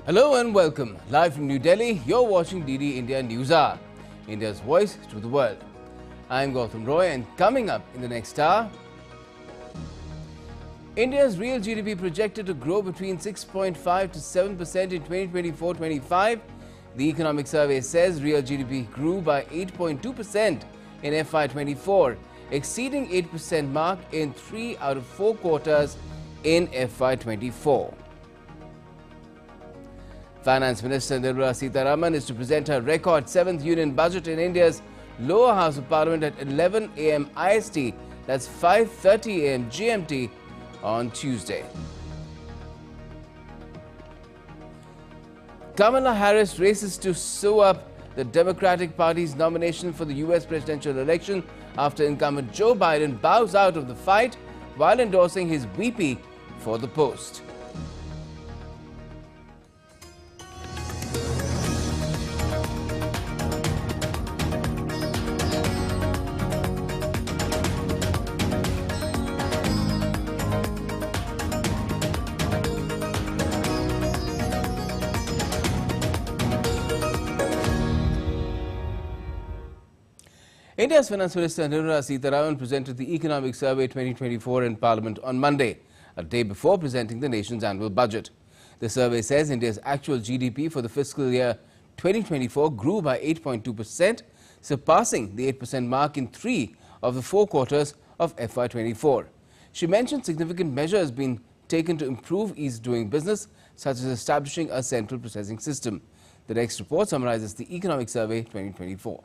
Hello and welcome. Live from New Delhi, you're watching DD India News Hour, India's voice to the world. I'm Gautam Roy, and coming up in the next hour, India's real GDP projected to grow between 6.5 to 7% in 2024-25. The economic survey says real GDP grew by 8.2% in FY24, exceeding 8% mark in 3 out of 4 quarters in FY24. Finance Minister Nirmala Sitharaman is to present her record 7th Union Budget in India's lower house of Parliament at 11 a.m. IST, that's 5:30 a.m. GMT on Tuesday. Kamala Harris races to sew up the Democratic Party's nomination for the US presidential election after incumbent Joe Biden bows out of the fight while endorsing his VP for the post. India's Finance Minister Nirmala Sitharaman presented the Economic Survey 2024 in Parliament on Monday, a day before presenting the nation's annual budget. The survey says India's actual GDP for the fiscal year 2024 grew by 8.2%, surpassing the 8% mark in 3 of the 4 quarters of FY24. She mentioned significant measures being taken to improve ease of doing business, such as establishing a central processing system. The next report summarizes the Economic Survey 2024.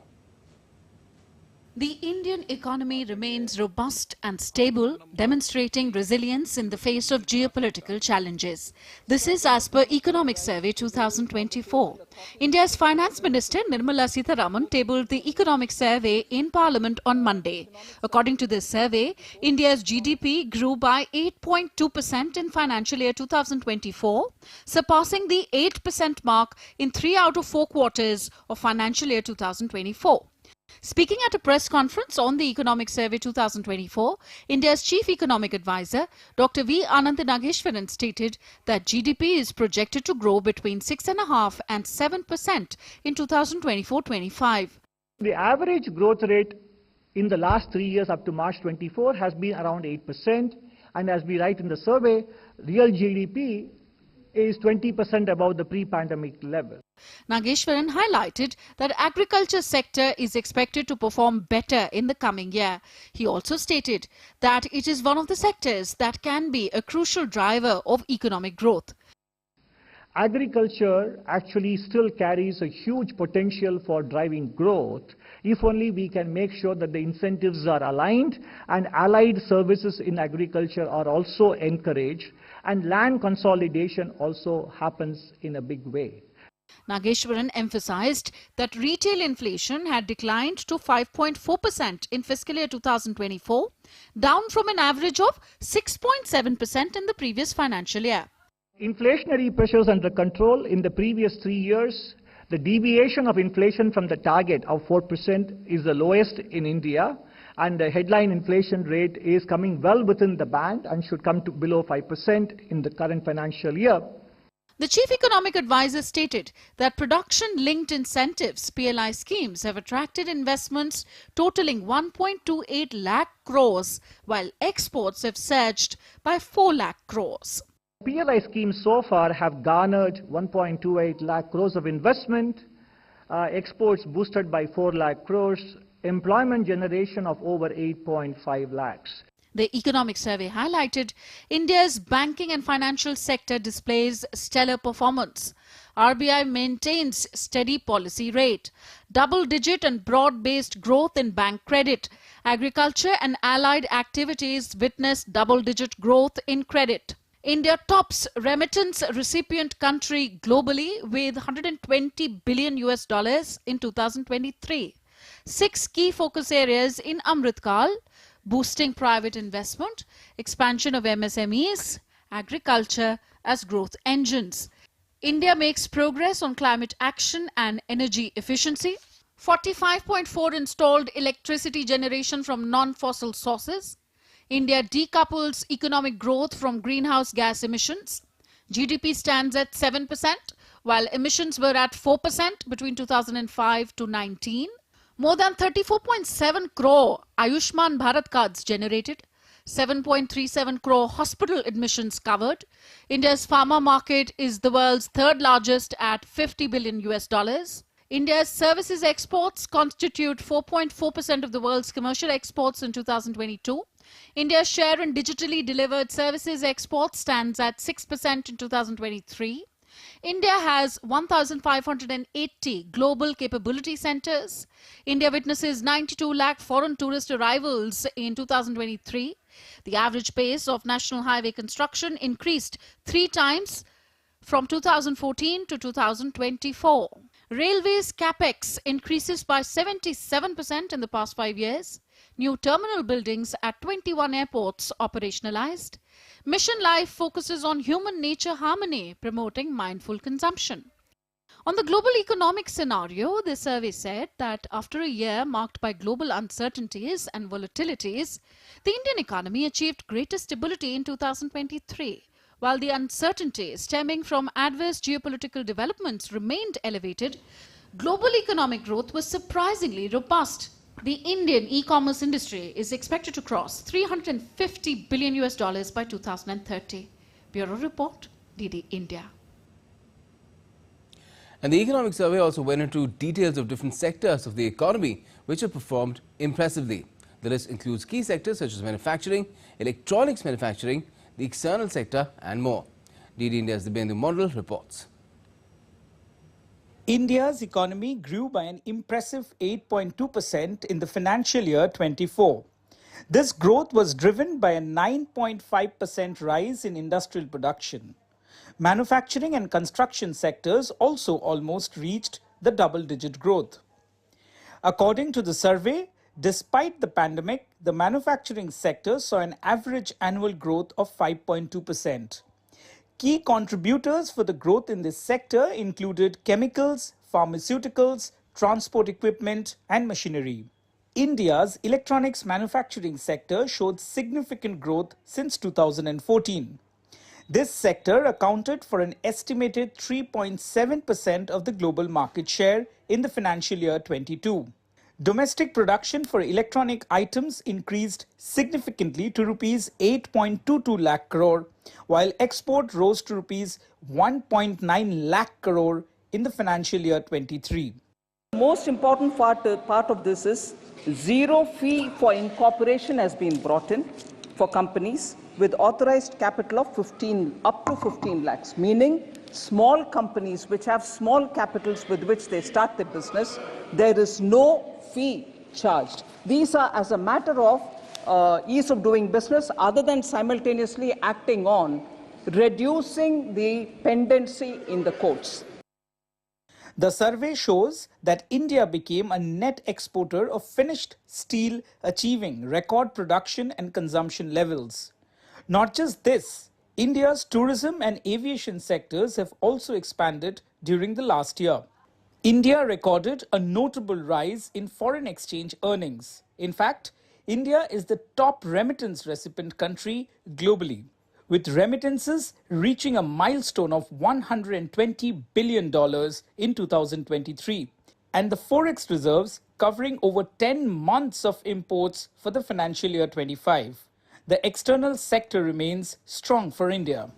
The Indian economy remains robust and stable, demonstrating resilience in the face of geopolitical challenges. This is as per Economic Survey 2024. India's Finance Minister Nirmala Sitharaman tabled the Economic Survey in Parliament on Monday. According to this survey, India's GDP grew by 8.2% in financial year 2024, surpassing the 8% mark in 3 out of 4 quarters of financial year 2024. Speaking at a press conference on the Economic Survey 2024, India's Chief Economic Advisor, Dr. V. Anand Nageshwaran stated that GDP is projected to grow between 6.5% and 7% in 2024-25. The average growth rate in the last 3 years up to March 24 has been around 8%, and as we write in the survey, real GDP is 20% above the pre-pandemic level. Nageshwaran highlighted that agriculture sector is expected to perform better in the coming year. He also stated that it is one of the sectors that can be a crucial driver of economic growth. Agriculture actually still carries a huge potential for driving growth if only we can make sure that the incentives are aligned and allied services in agriculture are also encouraged, and land consolidation also happens in a big way. Nageshwaran emphasized that retail inflation had declined to 5.4% in fiscal year 2024, down from an average of 6.7% in the previous financial year. Inflationary pressures under control in the previous 3 years. The deviation of inflation from the target of 4% is the lowest in India, and the headline inflation rate is coming well within the band and should come to below 5% in the current financial year. The Chief Economic Advisor stated that production-linked incentives (PLI) schemes have attracted investments totaling 1.28 lakh crores, while exports have surged by 4 lakh crores. PLI schemes so far have garnered 1.28 lakh crores of investment, exports boosted by 4 lakh crores, employment generation of over 8.5 lakhs. The Economic Survey highlighted India's banking and financial sector displays stellar performance. RBI maintains steady policy rate, double-digit and broad-based growth in bank credit. Agriculture and allied activities witnessed double-digit growth in credit. India tops remittance recipient country globally with $120 billion in 2023. 6 key focus areas in Amritkal: boosting private investment, expansion of MSMEs, agriculture as growth engines. India makes progress on climate action and energy efficiency. 45.4 installed electricity generation from non-fossil sources. India decouples economic growth from greenhouse gas emissions. GDP stands at 7%, while emissions were at 4% between 2005 to 19. More than 34.7 crore Ayushman Bharat cards generated, 7.37 crore hospital admissions covered. India's pharma market is the world's third largest at $50 billion US. India's services exports constitute 4.4% of the world's commercial exports in 2022. India's share in digitally delivered services exports stands at 6% in 2023. India has 1,580 global capability centers. India witnesses 92 lakh foreign tourist arrivals in 2023. The average pace of national highway construction increased 3 times from 2014 to 2024. Railways capex increases by 77% in the past 5 years. New terminal buildings at 21 airports operationalized. Mission Life focuses on human nature harmony, promoting mindful consumption. On the global economic scenario, the survey said that after a year marked by global uncertainties and volatilities, the Indian economy achieved greater stability in 2023. While the uncertainty stemming from adverse geopolitical developments remained elevated, global economic growth was surprisingly robust. The Indian e-commerce industry is expected to cross $350 billion US by 2030. Bureau Report, DD India. And the economic survey also went into details of different sectors of the economy which have performed impressively. The list includes key sectors such as manufacturing, electronics manufacturing, the external sector and more. DD India's Dibyendu Mondal reports. India's economy grew by an impressive 8.2% in the financial year 24. This growth was driven by a 9.5% rise in industrial production. Manufacturing and construction sectors also almost reached the double-digit growth. According to the survey, despite the pandemic, the manufacturing sector saw an average annual growth of 5.2%. Key contributors for the growth in this sector included chemicals, pharmaceuticals, transport equipment and machinery. India's electronics manufacturing sector showed significant growth since 2014. This sector accounted for an estimated 3.7% of the global market share in the financial year 22. Domestic production for electronic items increased significantly to rupees 8.22 lakh crore, while export rose to rupees 1.9 lakh crore in the financial year 23. The most important part of this is zero fee for incorporation has been brought in for companies with authorized capital of up to 15 lakhs, meaning small companies which have small capitals with which they start their business, there is no fee charged. These are as a matter of ease of doing business, other than simultaneously acting on reducing the pendency in the courts. The survey shows that India became a net exporter of finished steel, achieving record production and consumption levels. Not just this, India's tourism and aviation sectors have also expanded during the last year. India recorded a notable rise in foreign exchange earnings. In fact, India is the top remittance recipient country globally, with remittances reaching a milestone of $120 billion in 2023, and the forex reserves covering over 10 months of imports for the financial year 25. The external sector remains strong for India.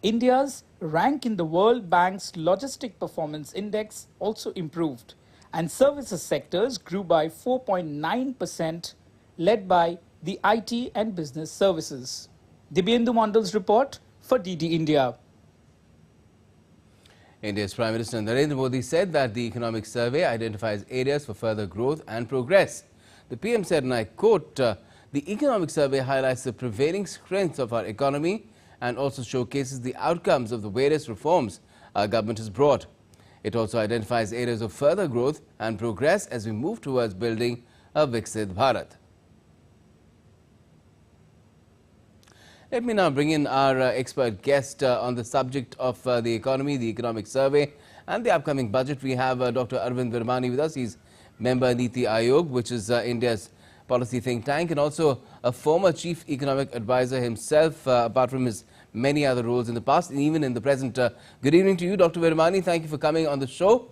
India's rank in the World Bank's Logistic Performance Index also improved, and services sectors grew by 4.9%, led by the IT and business services. Dibyendu Mondal's report for DD India. India's Prime Minister Narendra Modi said that the economic survey identifies areas for further growth and progress. The PM said, and I quote, "The economic survey highlights the prevailing strengths of our economy and also showcases the outcomes of the various reforms our government has brought. It also identifies areas of further growth and progress as we move towards building a Viksit Bharat." Let me now bring in our expert guest on the subject of the economy, the economic survey and the upcoming budget. We have Dr. Arvind Virmani with us. He's member Niti Aayog, which is India's policy think tank, and also a former chief economic advisor himself, apart from his many other roles in the past and even in the present. Good evening to you, Dr. Virmani. Thank you for coming on the show.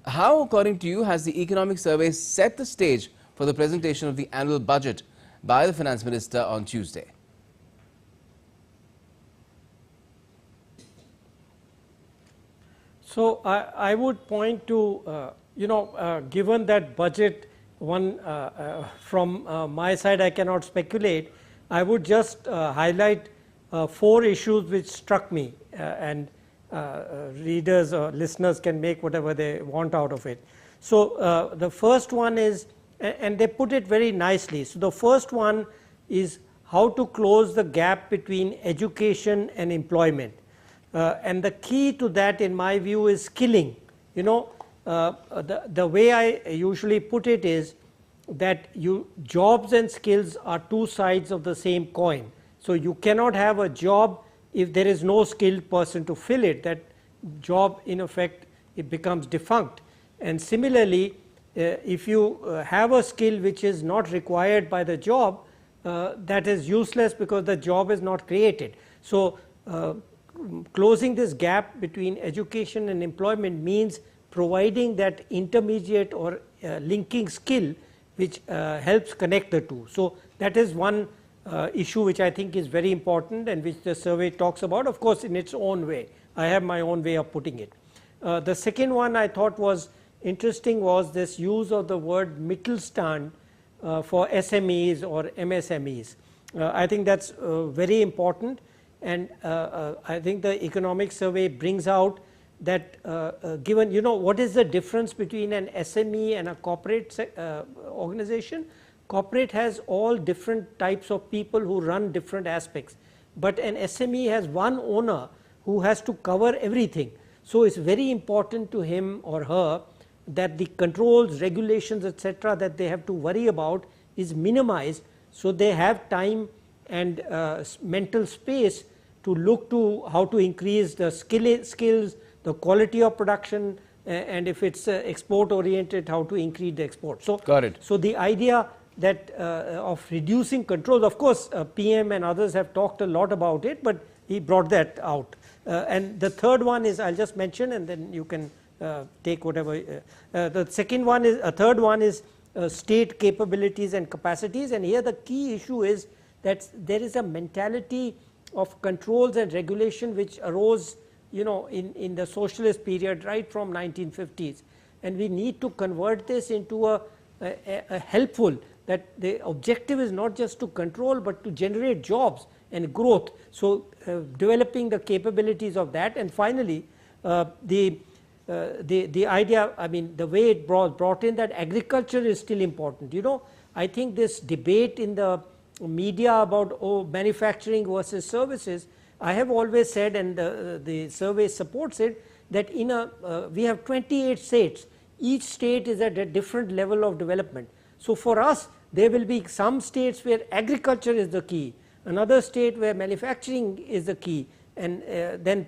How, according to you, has the economic survey set the stage for the presentation of the annual budget by the Finance Minister on Tuesday? So I would point to, given that budget, from my side I cannot speculate, I would just highlight 4 issues which struck me, and readers or listeners can make whatever they want out of it. So the first one is, and they put it very nicely, so the first one is how to close the gap between education and employment. And the key to that, in my view, is skilling. The way I usually put it is that jobs and skills are 2 sides of the same coin. So you cannot have a job if there is no skilled person to fill it. That job, in effect, it becomes defunct. And similarly, if you have a skill which is not required by the job, that is useless because the job is not created. So closing this gap between education and employment means providing that intermediate or linking skill which helps connect the two. So that is one issue which I think is very important and which the survey talks about, of course in its own way. I have my own way of putting it. The second one I thought was interesting was this use of the word Mittelstand for SMEs or MSMEs. I think that's very important. And I think the economic survey brings out that given, what is the difference between an SME and a corporate organization? Corporate has all different types of people who run different aspects. But an SME has one owner who has to cover everything. So it's very important to him or her that the controls, regulations, etc. that they have to worry about is minimized, so they have time and mental space to look to how to increase the skills, the quality of production, and if it's export oriented, how to increase the export. So, got it. So the idea that of reducing controls, of course PM and others have talked a lot about it, but he brought that out. And the third one is, I'll just mention and then you can take whatever. The second one is, third one is state capabilities and capacities, and here the key issue is that there is a mentality of controls and regulation which arose in the socialist period right from 1950s, and we need to convert this into a helpful, that the objective is not just to control but to generate jobs and growth. So developing the capabilities of that. And finally the idea, I mean the way it brought in that agriculture is still important. I think this debate in the media about manufacturing versus services, I have always said, and the survey supports it, that we have 28 states. Each state is at a different level of development. So for us, there will be some states where agriculture is the key, another state where manufacturing is the key, and then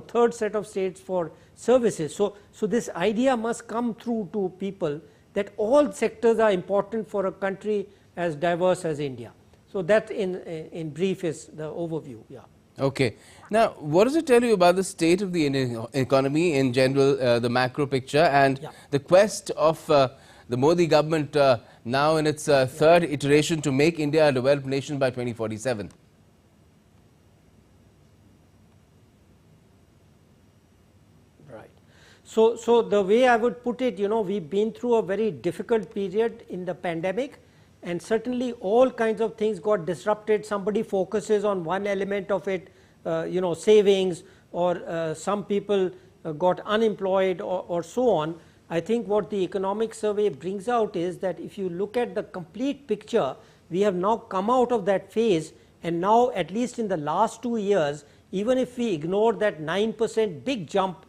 third set of states for services. So this idea must come through to people that all sectors are important for a country as diverse as India. So that in brief is the overview. Yeah. Okay. Now, what does it tell you about the state of the Indian economy in general, the macro picture, and the quest of the Modi government now in its third iteration to make India a developed nation by 2047? Right. So the way I would put it, we've been through a very difficult period in the pandemic, and certainly all kinds of things got disrupted. Somebody focuses on one element of it, savings, or some people got unemployed, or so on. I think what the economic survey brings out is that if you look at the complete picture, we have now come out of that phase, and now at least in the last 2 years, even if we ignore that 9% big jump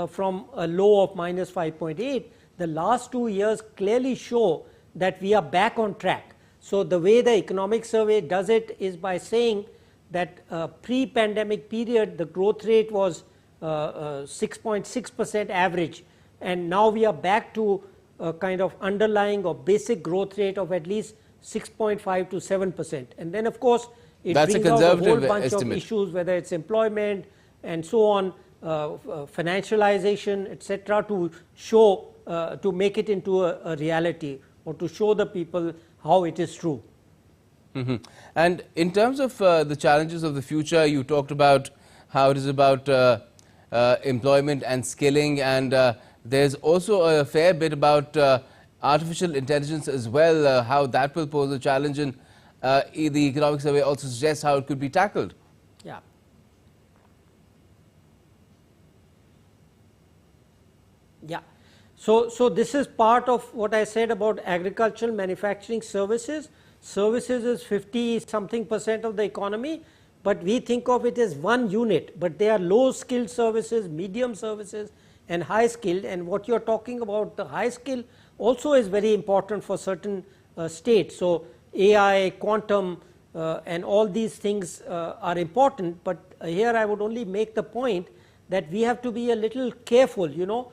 from a low of minus 5.8, the last 2 years clearly show that we are back on track. So the way the economic survey does it is by saying that pre-pandemic period the growth rate was 6.6% average, and now we are back to a kind of underlying or basic growth rate of at least 6.5 to 7%. And then of course it That's brings a conservative out a whole bunch estimate. of issues, whether it's employment and so on, financialization, etc., to show, to make it into a reality, or to show the people how it is true. And in terms of the challenges of the future, you talked about how it is about employment and skilling, and there's also a fair bit about artificial intelligence as well, how that will pose a challenge, and the economic survey also suggests how it could be tackled. Yeah. Yeah. So this is part of what I said about agricultural, manufacturing, services. Services is 50-something% of the economy, but we think of it as one unit, but they are low skilled services, medium services and high skilled. And what you are talking about, the high skill also is very important for certain states. So AI, quantum and all these things are important, but here I would only make the point that we have to be a little careful. You know,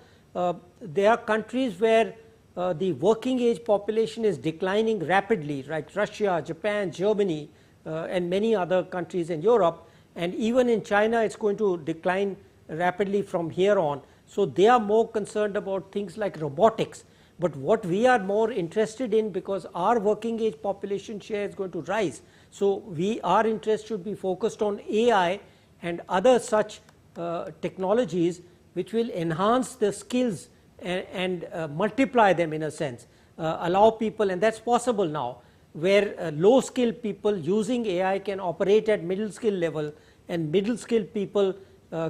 there are countries where the working age population is declining rapidly, like Russia, Japan, Germany and many other countries in Europe, and even in China it's going to decline rapidly from here on. So they are more concerned about things like robotics, but what we are more interested in, because our working age population share is going to rise, so our interest should be focused on AI and other such technologies which will enhance the skills and multiply them in a sense, allow people, and that's possible now, where low skilled people using AI can operate at middle skill level, and middle skilled people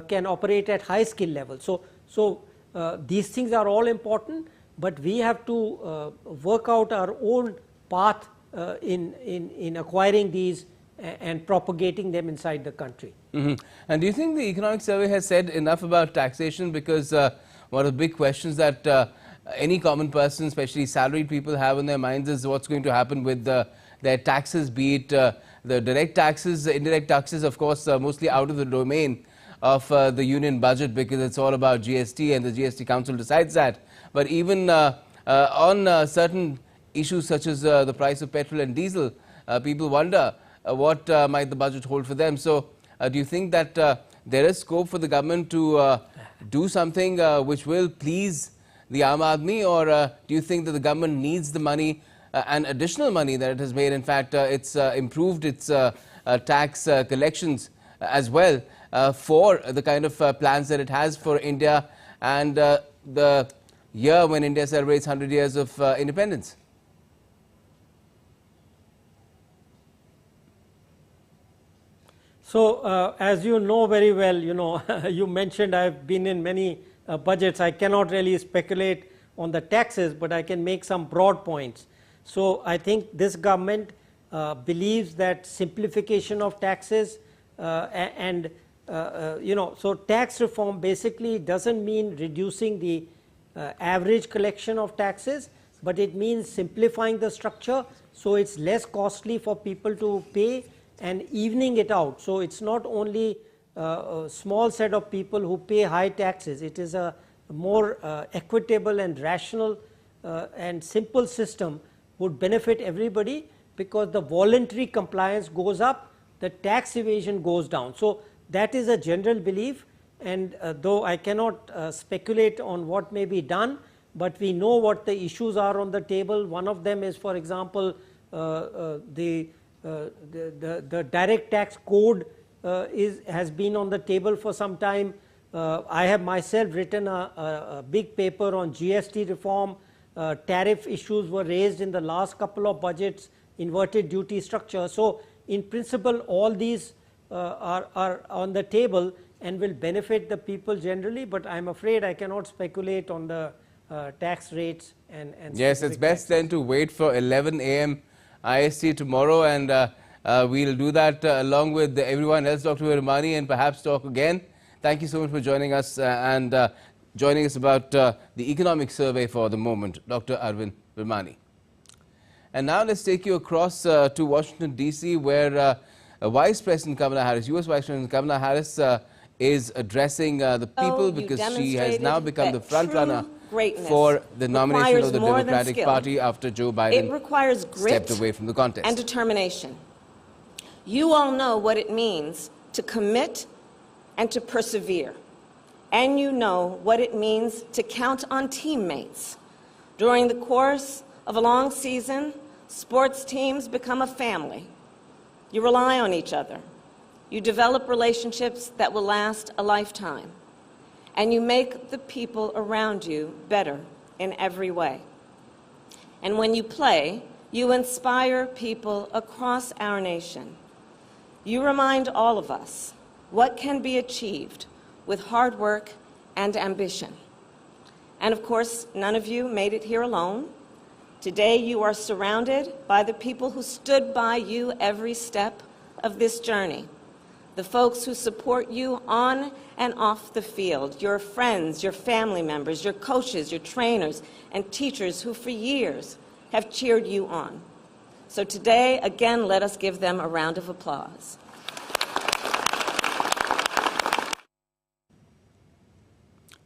can operate at high skill level. So these things are all important, but we have to work out our own path in acquiring these and propagating them inside the country. And do you think the economic survey has said enough about taxation? Because one of the big questions that any common person, especially salaried people, have in their minds is what's going to happen with their taxes, be it the direct taxes, the indirect taxes, of course, mostly out of the domain of the union budget, because it's all about GST and the GST Council decides that. But even on certain issues such as the price of petrol and diesel, people wonder what might the budget hold for them. So do you think that there is scope for the government to do something which will please the Aam Aadmi, or do you think that the government needs the money and additional money that it has made? In fact, it's improved its tax collections as well for the kind of plans that it has for India and the year when India celebrates 100 years of independence. So as you know very well, you know, you mentioned I've been in many budgets. I cannot really speculate on the taxes, but I can make some broad points. So I think this government believes that simplification of taxes and you know, so tax reform basically doesn't mean reducing the average collection of taxes, but it means simplifying the structure so it's less costly for people to pay and evening it out. So it's not only a small set of people who pay high taxes, it is a more equitable and rational and simple system would benefit everybody, because the voluntary compliance goes up, the tax evasion goes down. So that is a general belief, and though I cannot speculate on what may be done, but we know what the issues are on the table. One of them is, for example, the direct tax code has been on the table for some time. I have myself written a big paper on GST reform. Tariff issues were raised in the last couple of budgets, inverted duty structure. So in principle, all these are on the table and will benefit the people generally, but I'm afraid I cannot speculate on the tax rates and yes, it's best then to wait for 11 a.m. IST tomorrow, and we'll do that along with everyone else, Dr. Nirmala, and perhaps talk again. Thank you so much for joining us and joining us about the economic survey for the moment, Dr. Arvind Virmani. And now let's take you across to Washington, D.C., where Vice President Kamala Harris, U.S. Vice President Kamala Harris is addressing the people because she has now become the front runner for the nomination of the Democratic Party after Joe Biden stepped away from the contest. And determination. You all know what it means to commit and to persevere. And you know what it means to count on teammates. During the course of a long season, sports teams become a family. You rely on each other. You develop relationships that will last a lifetime. And you make the people around you better in every way. And when you play, you inspire people across our nation. You remind all of us what can be achieved with hard work and ambition. And of course, none of you made it here alone. Today, you are surrounded by the people who stood by you every step of this journey, the folks who support you on and off the field, your friends, your family members, your coaches, your trainers, and teachers who for years have cheered you on. So today, again, let us give them a round of applause.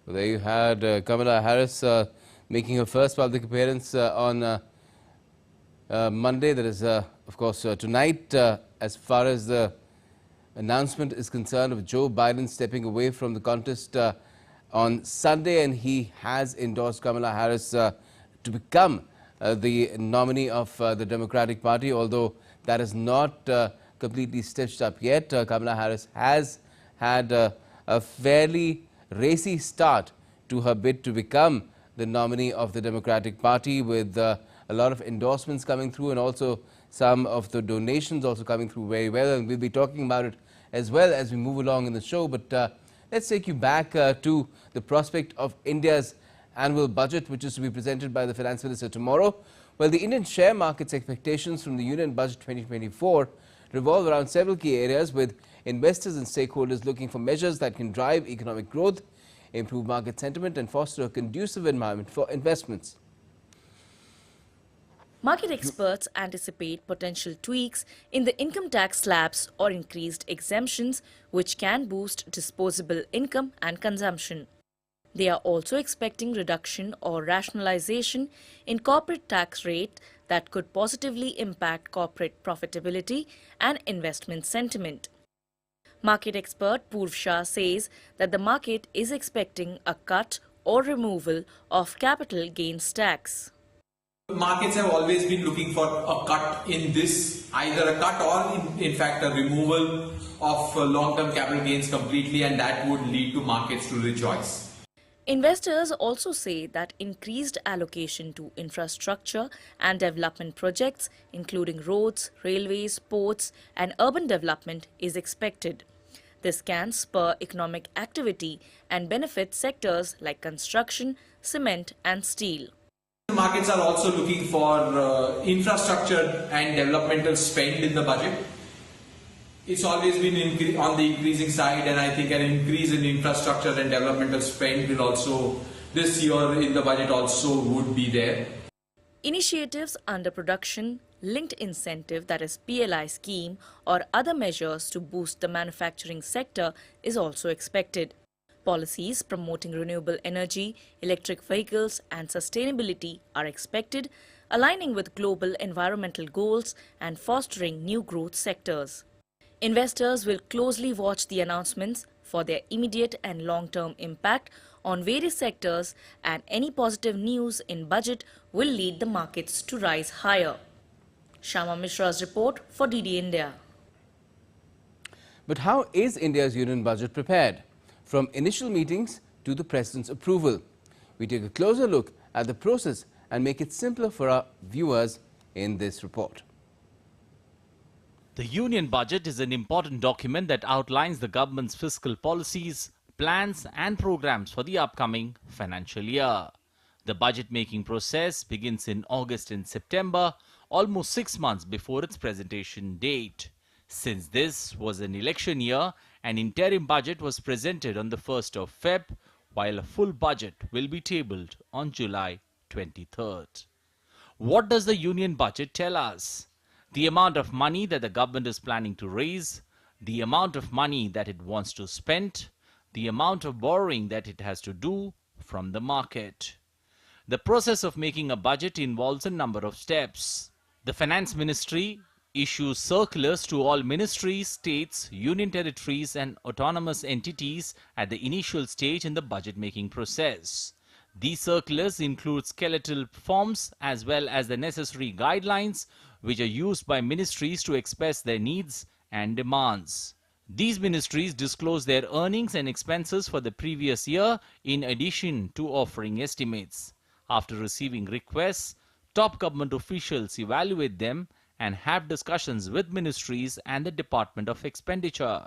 Well, there you had Kamala Harris making her first public appearance on Monday. That is, of course, tonight, as far as the announcement is concerned of Joe Biden stepping away from the contest on Sunday, and he has endorsed Kamala Harris to become the nominee of the Democratic Party, although that is not completely stitched up yet. Kamala Harris has had a fairly racy start to her bid to become the nominee of the Democratic Party, with a lot of endorsements coming through and also some of the donations also coming through very well. And we'll be talking about it as well as we move along in the show. But let's take you back to the prospect of India's annual budget, which is to be presented by the Finance Minister tomorrow. Well, the Indian share market's expectations from the Union Budget 2024 revolve around several key areas, with investors and stakeholders looking for measures that can drive economic growth, improve market sentiment and foster a conducive environment for investments. Market experts anticipate potential tweaks in the income tax slabs or increased exemptions, which can boost disposable income and consumption. They are also expecting reduction or rationalization in corporate tax rate that could positively impact corporate profitability and investment sentiment. Market expert Purv Shah says that the market is expecting a cut or removal of capital gains tax. Markets have always been looking for a cut in this, either a cut or in fact a removal of long-term capital gains completely, and that would lead to markets to rejoice. Investors also say that increased allocation to infrastructure and development projects, including roads, railways, ports and urban development, is expected. This can spur economic activity and benefit sectors like construction, cement and steel. Markets are also looking for infrastructure and developmental spend in the budget. It's always been on the increasing side, and I think an increase in infrastructure and developmental spend will also, this year in the budget also would be there. Initiatives under production, linked incentive, that is PLI scheme, or other measures to boost the manufacturing sector is also expected. Policies promoting renewable energy, electric vehicles and sustainability are expected, aligning with global environmental goals and fostering new growth sectors. Investors will closely watch the announcements for their immediate and long-term impact on various sectors, and any positive news in budget will lead the markets to rise higher. Shama Mishra's report for DD India. But how is India's union budget prepared? From initial meetings to the President's approval. We take a closer look at the process and make it simpler for our viewers in this report. The Union Budget is an important document that outlines the government's fiscal policies, plans and programs for the upcoming financial year. The budget-making process begins in August and September, almost 6 months before its presentation date. Since this was an election year, an interim budget was presented on the 1st of Feb, while a full budget will be tabled on July 23rd. What does the Union Budget tell us? The amount of money that the government is planning to raise, the amount of money that it wants to spend, the amount of borrowing that it has to do from the market. The process of making a budget involves a number of steps. The Finance Ministry issues circulars to all ministries, states, union territories and autonomous entities at the initial stage in the budget-making process. These circulars include skeletal forms as well as the necessary guidelines which are used by ministries to express their needs and demands. These ministries disclose their earnings and expenses for the previous year in addition to offering estimates. After receiving requests, top government officials evaluate them and have discussions with ministries and the Department of Expenditure.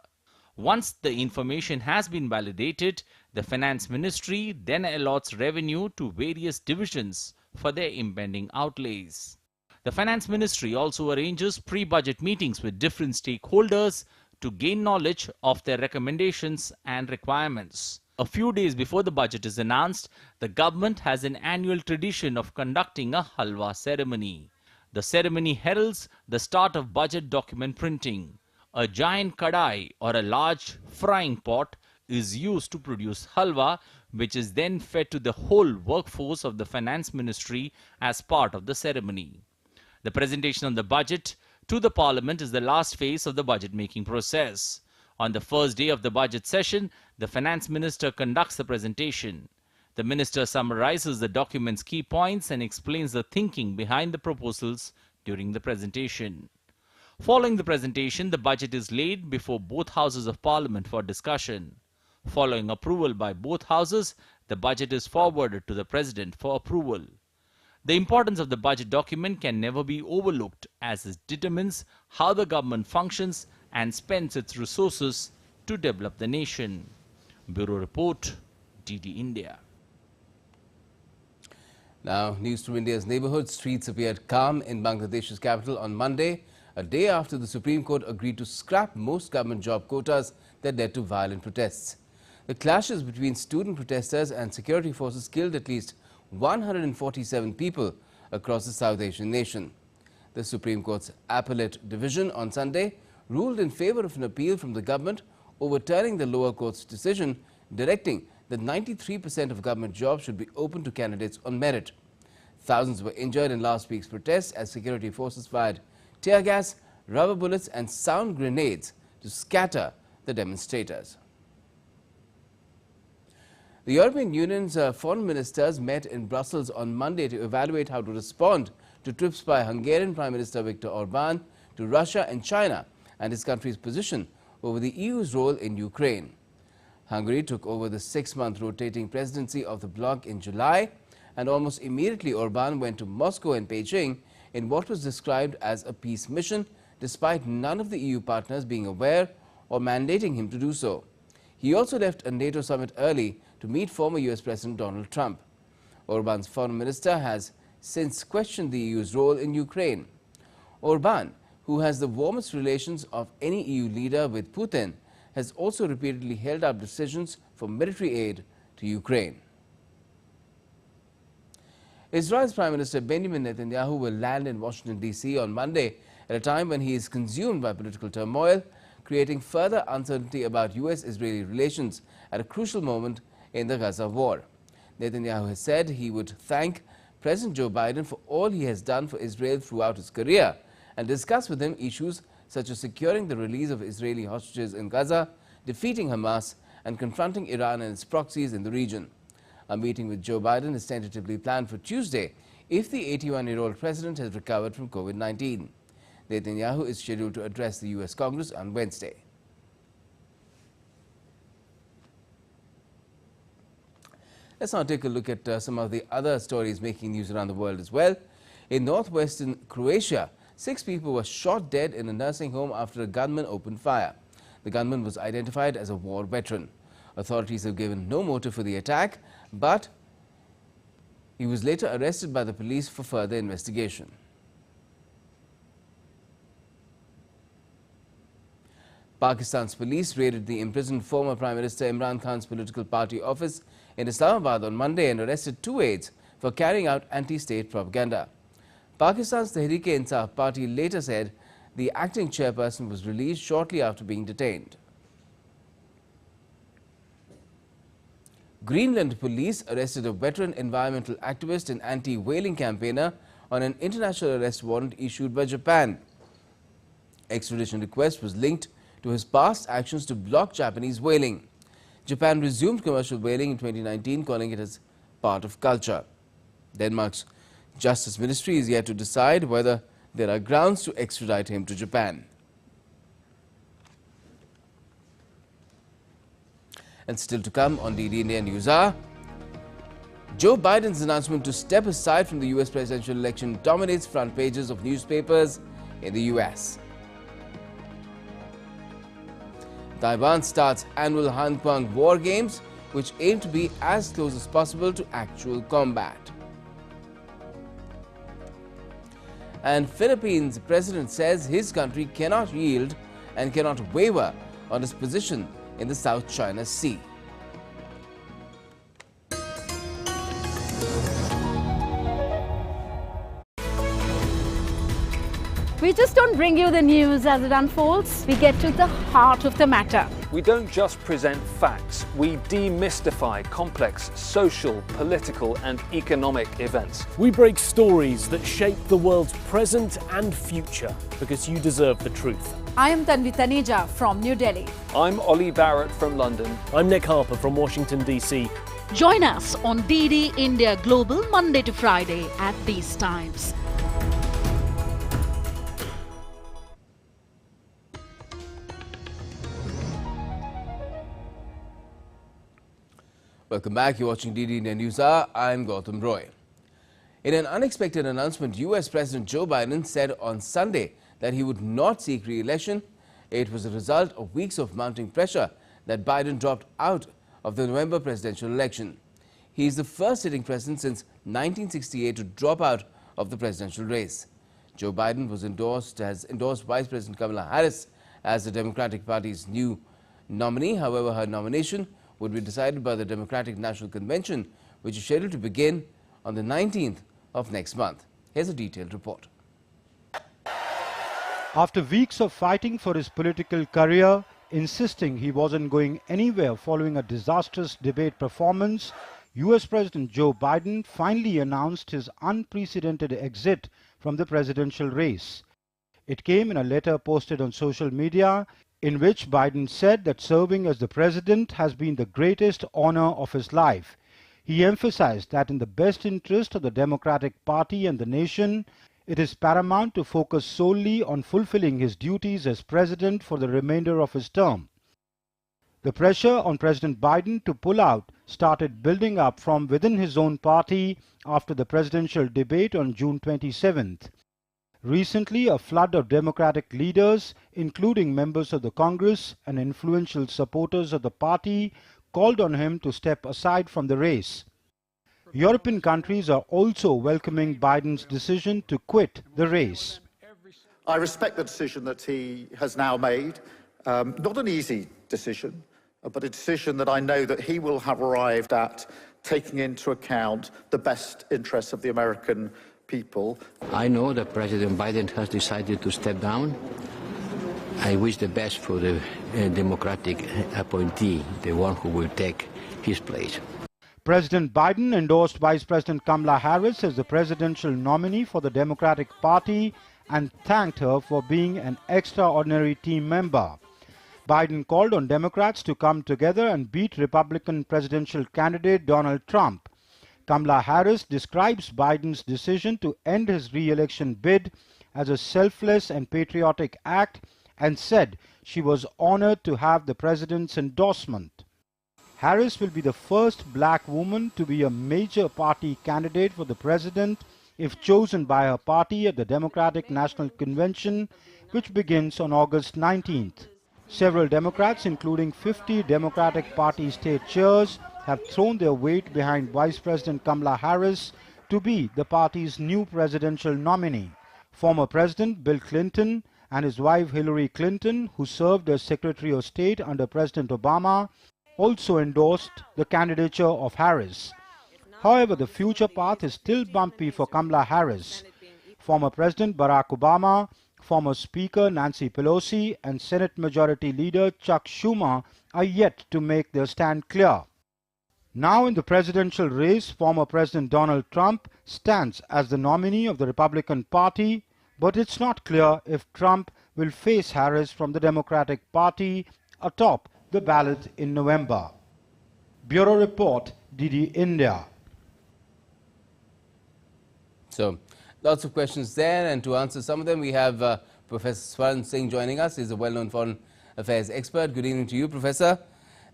Once the information has been validated, the Finance Ministry then allots revenue to various divisions for their impending outlays. The Finance Ministry also arranges pre-budget meetings with different stakeholders to gain knowledge of their recommendations and requirements. A few days before the budget is announced, the government has an annual tradition of conducting a halwa ceremony. The ceremony heralds the start of budget document printing. A giant kadai or a large frying pot is used to produce halwa, which is then fed to the whole workforce of the Finance Ministry as part of the ceremony. The presentation of the budget to the Parliament is the last phase of the budget-making process. On the first day of the budget session, the Finance Minister conducts the presentation. The Minister summarizes the document's key points and explains the thinking behind the proposals during the presentation. Following the presentation, the budget is laid before both houses of Parliament for discussion. Following approval by both houses, the budget is forwarded to the President for approval. The importance of the budget document can never be overlooked as it determines how the government functions and spends its resources to develop the nation. Bureau Report, DD India. Now, news from India's neighborhood. Streets appeared calm in Bangladesh's capital on Monday, a day after the Supreme Court agreed to scrap most government job quotas that led to violent protests. The clashes between student protesters and security forces killed at least 147 people across the South Asian nation. The Supreme Court's Appellate Division on Sunday ruled in favor of an appeal from the government, overturning the lower court's decision directing that 93% of government jobs should be open to candidates on merit. Thousands were injured in last week's protests as security forces fired tear gas, rubber bullets and sound grenades to scatter the demonstrators. The European Union's foreign ministers met in Brussels on Monday to evaluate how to respond to trips by Hungarian Prime Minister Viktor Orbán to Russia and China and his country's position over the EU's role in Ukraine. Hungary took over the 6-month rotating presidency of the bloc in July, and almost immediately Orbán went to Moscow and Beijing in what was described as a peace mission, despite none of the EU partners being aware or mandating him to do so. He also left a NATO summit early to meet former US President Donald Trump. Orbán's foreign minister has since questioned the EU's role in Ukraine. Orbán, who has the warmest relations of any EU leader with Putin, has also repeatedly held up decisions for military aid to Ukraine. Israel's Prime Minister Benjamin Netanyahu will land in Washington, D.C. on Monday at a time when he is consumed by political turmoil, creating further uncertainty about US-Israeli relations at a crucial moment in the Gaza war. Netanyahu has said he would thank President Joe Biden for all he has done for Israel throughout his career and discuss with him issues such as securing the release of Israeli hostages in Gaza, defeating Hamas and confronting Iran and its proxies in the region. A meeting with Joe Biden is tentatively planned for Tuesday if the 81-year-old president has recovered from COVID-19. Netanyahu is scheduled to address the US Congress on Wednesday. Let's now take a look at some of the other stories making news around the world as well. In northwestern Croatia, 6 people were shot dead in a nursing home after a gunman opened fire. The gunman was identified as a war veteran. Authorities have given no motive for the attack, but he was later arrested by the police for further investigation. Pakistan's police raided the imprisoned former Prime Minister Imran Khan's political party office in Islamabad on Monday and arrested 2 aides for carrying out anti-state propaganda. Pakistan's Tehreek-e-Insaf party later said the acting chairperson was released shortly after being detained. Greenland police arrested a veteran environmental activist and anti-whaling campaigner on an international arrest warrant issued by Japan. Extradition request was linked to his past actions to block Japanese whaling. Japan resumed commercial whaling in 2019, calling it as part of culture. Denmark's Justice Ministry is yet to decide whether there are grounds to extradite him to Japan. And still to come on DD India News Hour, Joe Biden's announcement to step aside from the US presidential election dominates front pages of newspapers in the US. Taiwan starts annual Han Kuang War Games, which aim to be as close as possible to actual combat. And Philippines president says his country cannot yield and cannot waver on his position in the South China Sea. We just don't bring you the news as it unfolds. We get to the heart of the matter. We don't just present facts, we demystify complex social, political and economic events. We break stories that shape the world's present and future because you deserve the truth. I am Tanvi Taneja from New Delhi. I'm Ollie Barrett from London. I'm Nick Harper from Washington, D.C. Join us on DD India Global Monday to Friday at these times. Welcome back. You're watching DD India News Hour. I'm Gautam Roy. In an unexpected announcement, US President Joe Biden said on Sunday that he would not seek re-election. It was a result of weeks of mounting pressure that Biden dropped out of the November presidential election. He is the first sitting president since 1968 to drop out of the presidential race. Joe Biden has endorsed Vice President Kamala Harris as the Democratic Party's new nominee. However, her nomination would be decided by the Democratic National Convention, which is scheduled to begin on the 19th of next month. Here's a detailed report. After weeks of fighting for his political career, insisting he wasn't going anywhere following a disastrous debate performance, US President Joe Biden finally announced his unprecedented exit from the presidential race. It came in a letter posted on social media, in which Biden said that serving as the president has been the greatest honor of his life. He emphasized that in the best interest of the Democratic Party and the nation, it is paramount to focus solely on fulfilling his duties as president for the remainder of his term. The pressure on President Biden to pull out started building up from within his own party after the presidential debate on June 27th. Recently, a flood of Democratic leaders, including members of the Congress and influential supporters of the party, called on him to step aside from the race. European countries are also welcoming Biden's decision to quit the race. I respect the decision that he has now made. Not an easy decision, but a decision that I know that he will have arrived at, taking into account the best interests of the American people. I know that President Biden has decided to step down. I wish the best for the Democratic appointee, the one who will take his place. President Biden endorsed Vice President Kamala Harris as the presidential nominee for the Democratic Party and thanked her for being an extraordinary team member. Biden called on Democrats to come together and beat Republican presidential candidate Donald Trump. Kamala Harris describes Biden's decision to end his re-election bid as a selfless and patriotic act and said she was honored to have the president's endorsement. Harris will be the first black woman to be a major party candidate for the president if chosen by her party at the Democratic National Convention, which begins on August 19th. Several Democrats, including 50 Democratic Party state chairs, have thrown their weight behind Vice President Kamala Harris to be the party's new presidential nominee. Former President Bill Clinton and his wife Hillary Clinton, who served as Secretary of State under President Obama, also endorsed the candidature of Harris. However, the future path is still bumpy for Kamala Harris. Former President Barack Obama, former Speaker Nancy Pelosi, and Senate Majority Leader Chuck Schumer are yet to make their stand clear. Now in the presidential race, former President Donald Trump stands as the nominee of the Republican Party, but it's not clear if Trump will face Harris from the Democratic Party atop the ballot in November. Bureau Report, DD India. So, lots of questions there, and to answer some of them, we have Professor Sitharaman Singh joining us. He's a well-known foreign affairs expert. Good evening to you, Professor.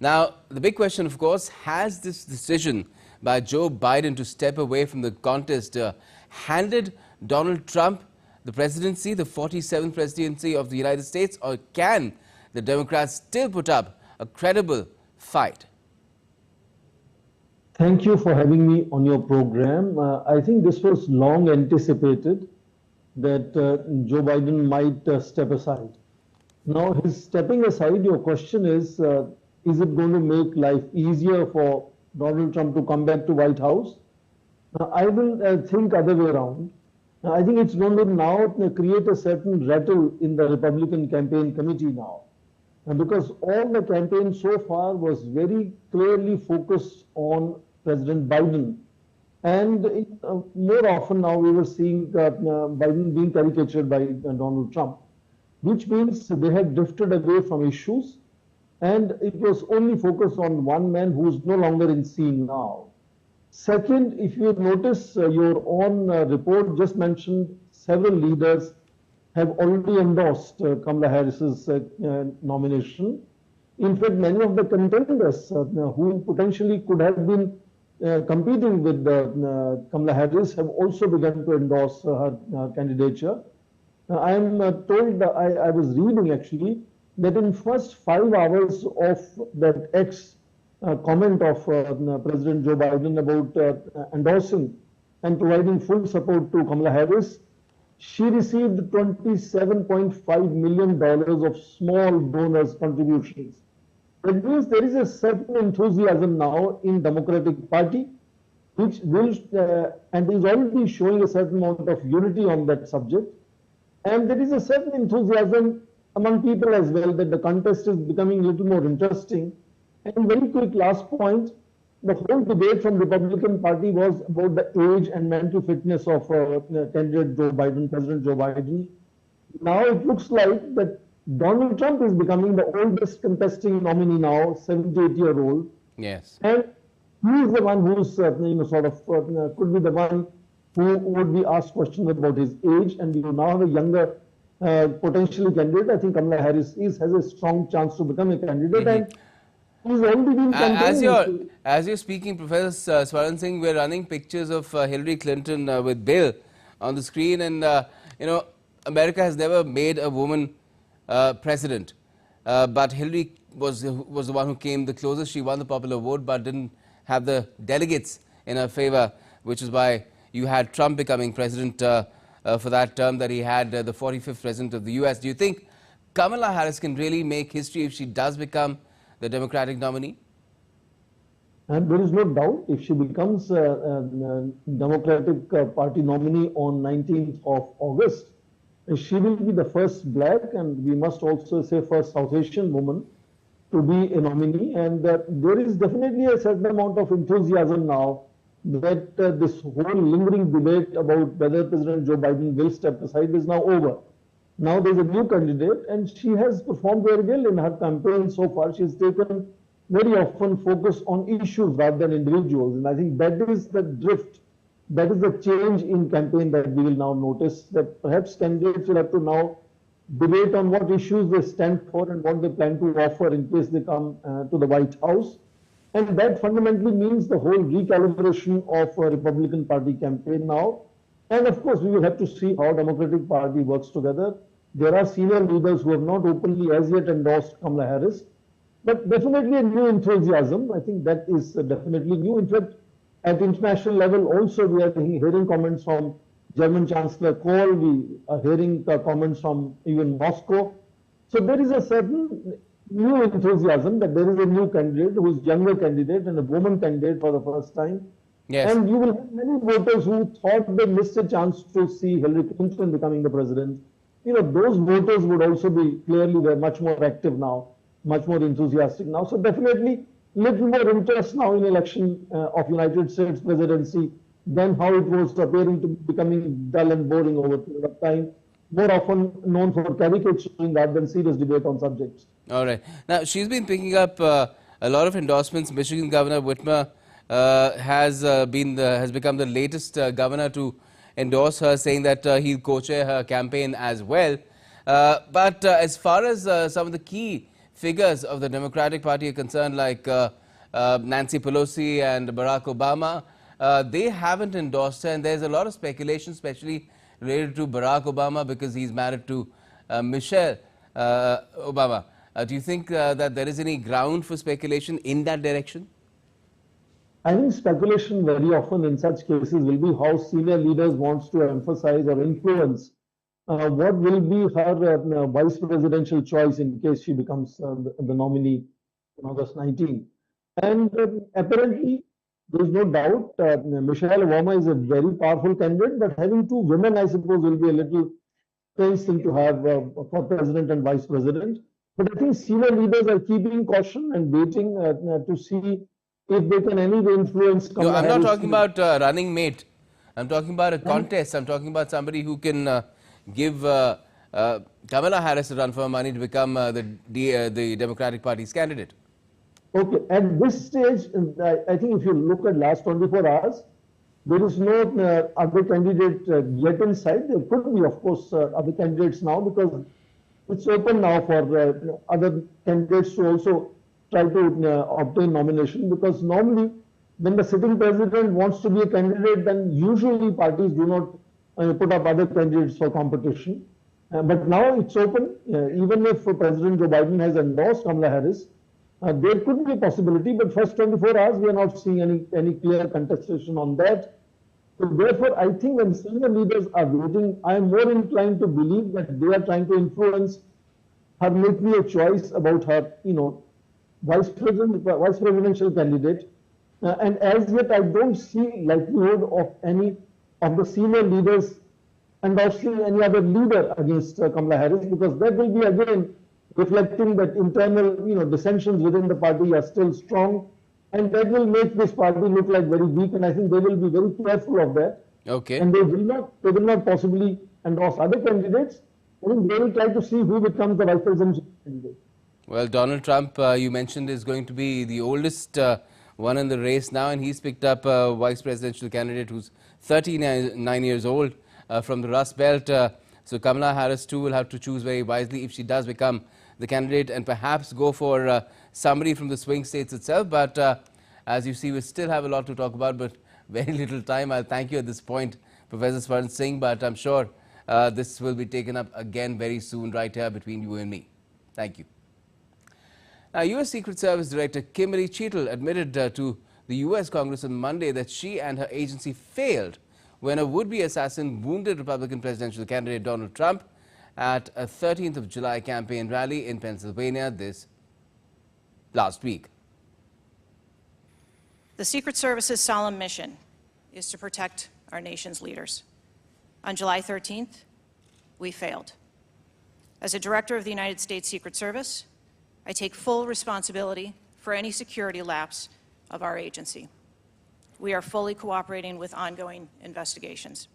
Now, the big question, of course, has this decision by Joe Biden to step away from the contest handed Donald Trump the presidency, the 47th presidency of the United States, or can the Democrats still put up a credible fight? Thank you for having me on your program. I think this was long anticipated that Joe Biden might step aside. Now, his stepping aside, your question is it going to make life easier for Donald Trump to come back to White House? I will think other way around. I think it's going to now create a certain rattle in the Republican campaign committee now. Because all the campaign so far was very clearly focused on President Biden. And more often now we were seeing Biden being caricatured by Donald Trump, which means they had drifted away from issues and it was only focused on one man who is no longer in scene now. Second, if you notice your own report just mentioned several leaders have already endorsed Kamala Harris's nomination. In fact, many of the contenders who potentially could have been competing with Kamala Harris have also begun to endorse her candidature. I am told, I was reading actually, that in first 5 hours of that comment of President Joe Biden about endorsing and providing full support to Kamala Harris, she received $27.5 million of small donors' contributions. That means there is a certain enthusiasm now in Democratic Party, which will and is already showing a certain amount of unity on that subject. And there is a certain enthusiasm among people as well that the contest is becoming a little more interesting. And very quick last point, the whole debate from Republican Party was about the age and mental fitness of candidate Joe Biden, President Joe Biden. Now it looks like that Donald Trump is becoming the oldest contesting nominee now, 78-year-old. Yes. And he is the one who's could be the one who would be asked questions about his age, and you now have a younger potentially candidate. I think Kamala Harris has a strong chance to become a candidate. And he's already been campaigning. As you're speaking, Professor Sitharaman Singh, we're running pictures of Hillary Clinton with Bill on the screen, and you know, America has never made a woman president, but Hillary was the one who came the closest. She won the popular vote, but didn't have the delegates in her favor, which is why you had Trump becoming president for that term that he had, the 45th president of the US. Do you think Kamala Harris can really make history if she does become the Democratic nominee? And there is no doubt if she becomes Democratic Party nominee on 19th of August, she will be the first black, and we must also say first South Asian woman to be a nominee. And there is definitely a certain amount of enthusiasm now that this whole lingering debate about whether President Joe Biden will step aside is now over. Now there's a new candidate, and she has performed very well in her campaign so far. She's taken very often focus on issues rather than individuals. And I think that is the drift, that is the change in campaign that we will now notice, that perhaps candidates will have to now debate on what issues they stand for and what they plan to offer in case they come to the White House. And that fundamentally means the whole recalibration of a Republican Party campaign now. And of course, we will have to see how Democratic Party works together. There are senior leaders who have not openly as yet endorsed Kamala Harris, but definitely a new enthusiasm. I think that is definitely new. In fact, at international level also, we are hearing comments from German Chancellor Kohl. We are hearing comments from even Moscow. So there is a certain new enthusiasm that there is a new candidate who is younger candidate and a woman candidate for the first time. Yes. And you will have many voters who thought they missed a chance to see Hillary Clinton becoming the president. You know, those voters would also be clearly much more active now, much more enthusiastic now. So definitely little more interest now in election of United States presidency than how it was appearing to be becoming dull and boring over a period of time. more often known for caricaturing rather than serious debate on subjects. All right. Now, she's been picking up a lot of endorsements. Michigan Governor Whitmer has become the latest governor to endorse her, saying that he'll co-chair her campaign as well. But as far as some of the key figures of the Democratic Party are concerned, like Nancy Pelosi and Barack Obama, they haven't endorsed her, and there's a lot of speculation, especially related to Barack Obama, because he's married to Michelle Obama. Do you think that there is any ground for speculation in that direction? I think speculation very often in such cases will be how senior leaders wants to emphasize or influence what will be her vice presidential choice in case she becomes the nominee in August 19. And apparently, there is no doubt Michelle Obama is a very powerful candidate, but having two women, I suppose, will be a little strange thing to have for president and vice president. But I think senior leaders are keeping caution and waiting to see if they can anyway influence Kamala I'm not Harris talking about running mate. I'm talking about a contest. I'm talking about somebody who can give Kamala Harris a run for money to become the Democratic Party's candidate. Okay, at this stage, I think if you look at last 24 hours, there is no other candidate yet in sight. There could be, of course, other candidates now, because it's open now for other candidates to also try to obtain nomination, because normally when the sitting president wants to be a candidate, then usually parties do not put up other candidates for competition. But now it's open. Even if President Joe Biden has endorsed Kamala Harris, there could be a possibility, but first 24 hours we are not seeing any clear contestation on that. So therefore, I think when senior leaders are voting, I am more inclined to believe that they are trying to influence her making a choice about her, vice presidential candidate. And as yet, I don't see likelihood of any of the senior leaders endorsing any other leader against Kamala Harris, because that will be again reflecting that internal, dissensions within the party are still strong, and that will make this party look like very weak. And I think they will be very careful of that. Okay. And they will not possibly endorse other candidates. I think they will try to see who becomes the vice presidential candidate. Well, Donald Trump, you mentioned, is going to be the oldest one in the race now, and he's picked up a vice presidential candidate who's 39 years old from the Rust Belt. So Kamala Harris too will have to choose very wisely if she does become the candidate, and perhaps go for somebody from the swing states itself. But as you see, we still have a lot to talk about, but very little time. I'll thank you at this point, Professor Swaran Singh, but I'm sure this will be taken up again very soon right here between you and me. Thank you. Now, U.S. Secret Service Director Kimberly Cheatle admitted to the U.S. Congress on Monday that she and her agency failed when a would-be assassin wounded Republican presidential candidate Donald Trump at a 13th of July campaign rally in Pennsylvania last week. The Secret Service's solemn mission is to protect our nation's leaders. On July 13th, we failed. As a director of the United States Secret Service, I take full responsibility for any security lapse of our agency. We are fully cooperating with ongoing investigations.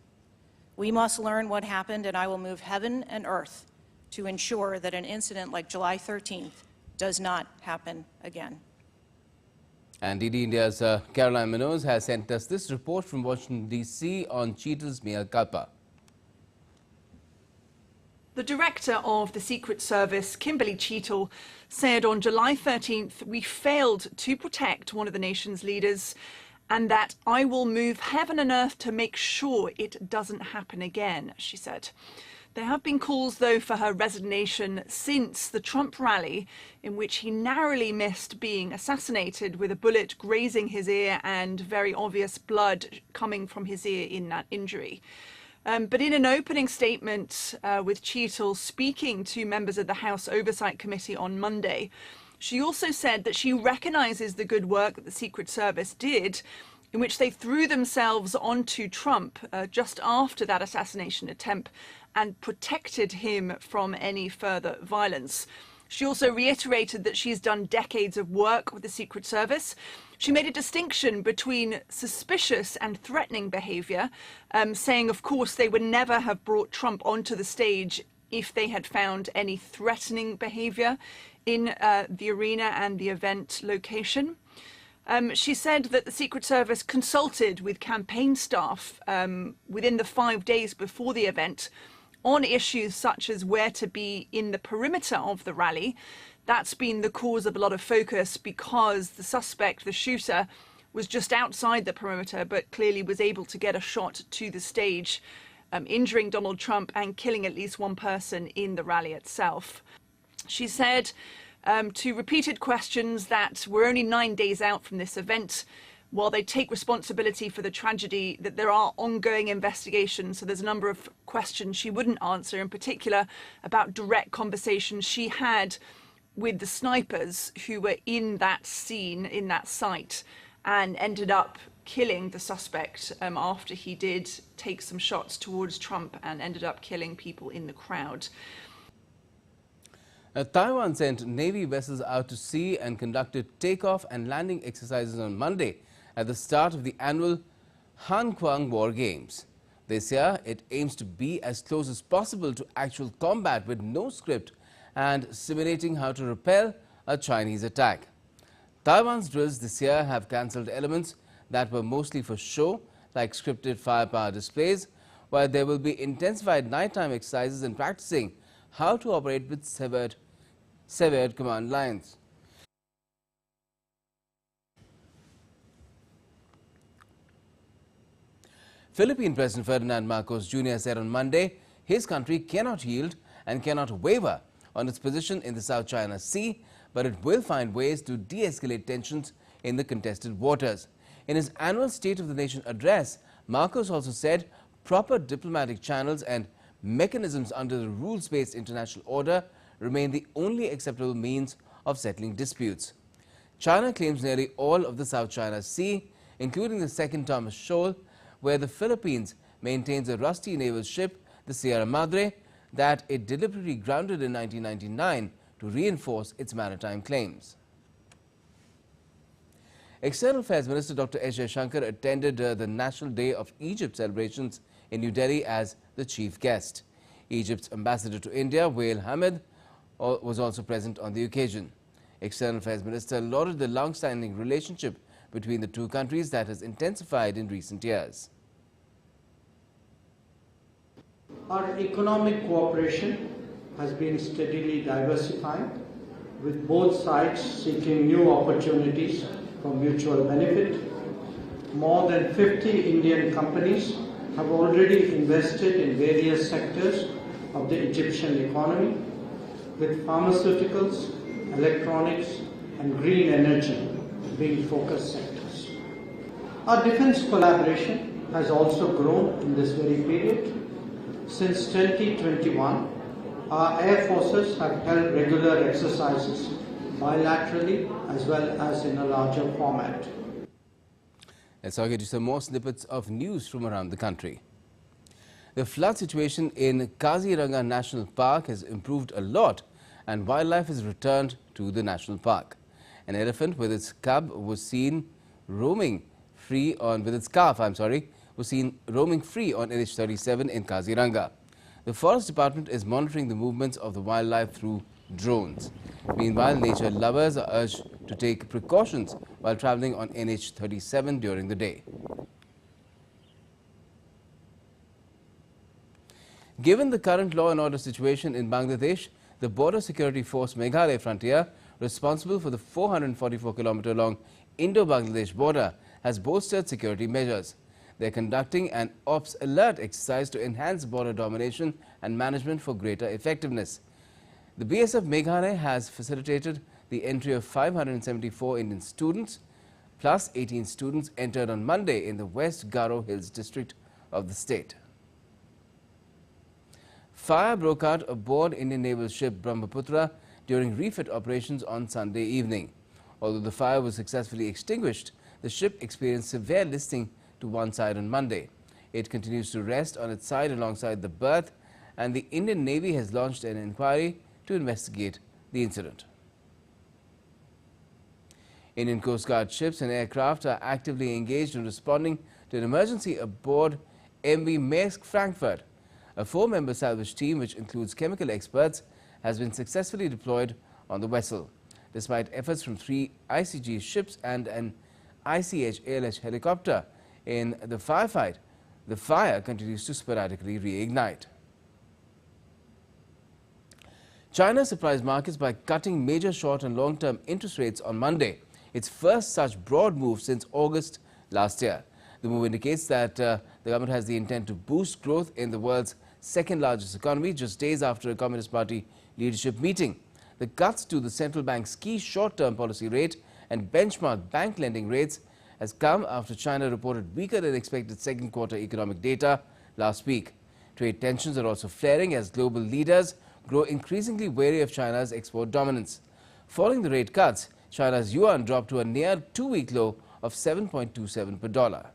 We must learn what happened, and I will move heaven and earth to ensure that an incident like July 13th does not happen again. And DD India's Caroline Minoz has sent us this report from Washington, D.C. on Cheatle's mea culpa. The director of the Secret Service, Kimberly Cheatle, said on July 13th, we failed to protect one of the nation's leaders, and that I will move heaven and earth to make sure it doesn't happen again, she said. There have been calls, though, for her resignation since the Trump rally, in which he narrowly missed being assassinated with a bullet grazing his ear and very obvious blood coming from his ear in that injury. But in an opening statement with Cheatle speaking to members of the House Oversight Committee on Monday, she also said that she recognizes the good work that the Secret Service did, in which they threw themselves onto Trump just after that assassination attempt and protected him from any further violence. She also reiterated that she's done decades of work with the Secret Service. She made a distinction between suspicious and threatening behaviour, saying, of course, they would never have brought Trump onto the stage if they had found any threatening behaviour in the arena and the event location. She said that the Secret Service consulted with campaign staff within the 5 days before the event on issues such as where to be in the perimeter of the rally. That's been the cause of a lot of focus because the suspect, the shooter, was just outside the perimeter but clearly was able to get a shot to the stage, injuring Donald Trump and killing at least one person in the rally itself. She said to repeated questions that we're only 9 days out from this event, while they take responsibility for the tragedy, that there are ongoing investigations. So there's a number of questions she wouldn't answer, in particular about direct conversations she had with the snipers who were in that scene, in that site, and ended up killing the suspect after he did take some shots towards Trump and ended up killing people in the crowd. Taiwan sent Navy vessels out to sea and conducted takeoff and landing exercises on Monday at the start of the annual Hankuang War Games. This year, it aims to be as close as possible to actual combat with no script and simulating how to repel a Chinese attack. Taiwan's drills this year have cancelled elements that were mostly for show, like scripted firepower displays, while there will be intensified nighttime exercises and practicing how to operate with severed command lines. Philippine President Ferdinand Marcos Jr. said on Monday his country cannot yield and cannot waver on its position in the South China Sea, but it will find ways to de-escalate tensions in the contested waters. In his annual State of the Nation address, Marcos also said proper diplomatic channels and mechanisms under the rules-based international order remain the only acceptable means of settling disputes. China claims nearly all of the South China Sea, including the Second Thomas Shoal, where the Philippines maintains a rusty naval ship, the Sierra Madre, that it deliberately grounded in 1999 to reinforce its maritime claims. External Affairs Minister Dr. S. Jaishankar attended the National Day of Egypt celebrations in New Delhi as the chief guest. Egypt's ambassador to India, Wael Hamid, was also present on the occasion. External Affairs Minister lauded the long-standing relationship between the two countries that has intensified in recent years. Our economic cooperation has been steadily diversifying, with both sides seeking new opportunities for mutual benefit. More than 50 Indian companies have already invested in various sectors of the Egyptian economy, with pharmaceuticals, electronics and green energy being focus sectors. Our defense collaboration has also grown in this very period. Since 2021, our air forces have held regular exercises bilaterally as well as in a larger format. Let's now get to some more snippets of news from around the country. The flood situation in Kaziranga National Park has improved a lot and wildlife has returned to the national park. An elephant with its cub was seen roaming free on NH37 in Kaziranga. The Forest Department is monitoring the movements of the wildlife through drones. Meanwhile, nature lovers are urged to take precautions while travelling on NH37 during the day. Given the current law and order situation in Bangladesh, the Border Security Force Meghalaya Frontier, responsible for the 444-kilometre-long Indo-Bangladesh border, has bolstered security measures. They are conducting an Ops Alert exercise to enhance border domination and management for greater effectiveness. The BSF Meghalaya has facilitated the entry of 574 Indian students, plus 18 students entered on Monday in the West Garo Hills district of the state. Fire broke out aboard Indian naval ship Brahmaputra during refit operations on Sunday evening. Although the fire was successfully extinguished, the ship experienced severe listing to one side on Monday. It continues to rest on its side alongside the berth, and the Indian Navy has launched an inquiry to investigate the incident. Indian Coast Guard ships and aircraft are actively engaged in responding to an emergency aboard MV Maersk Frankfurt. A 4-member salvage team, which includes chemical experts, has been successfully deployed on the vessel. Despite efforts from 3 ICG ships and an ICH-ALH helicopter in the firefight, the fire continues to sporadically reignite. China surprised markets by cutting major short and long-term interest rates on Monday, its first such broad move since August last year. The move indicates that the government has the intent to boost growth in the world's second-largest economy just days after a Communist Party leadership meeting. The cuts to the central bank's key short-term policy rate and benchmark bank lending rates has come after China reported weaker than expected second quarter economic data last week. Trade tensions are also flaring as global leaders grow increasingly wary of China's export dominance. Following the rate cuts, China's yuan dropped to a near 2-week low of 7.27 per dollar.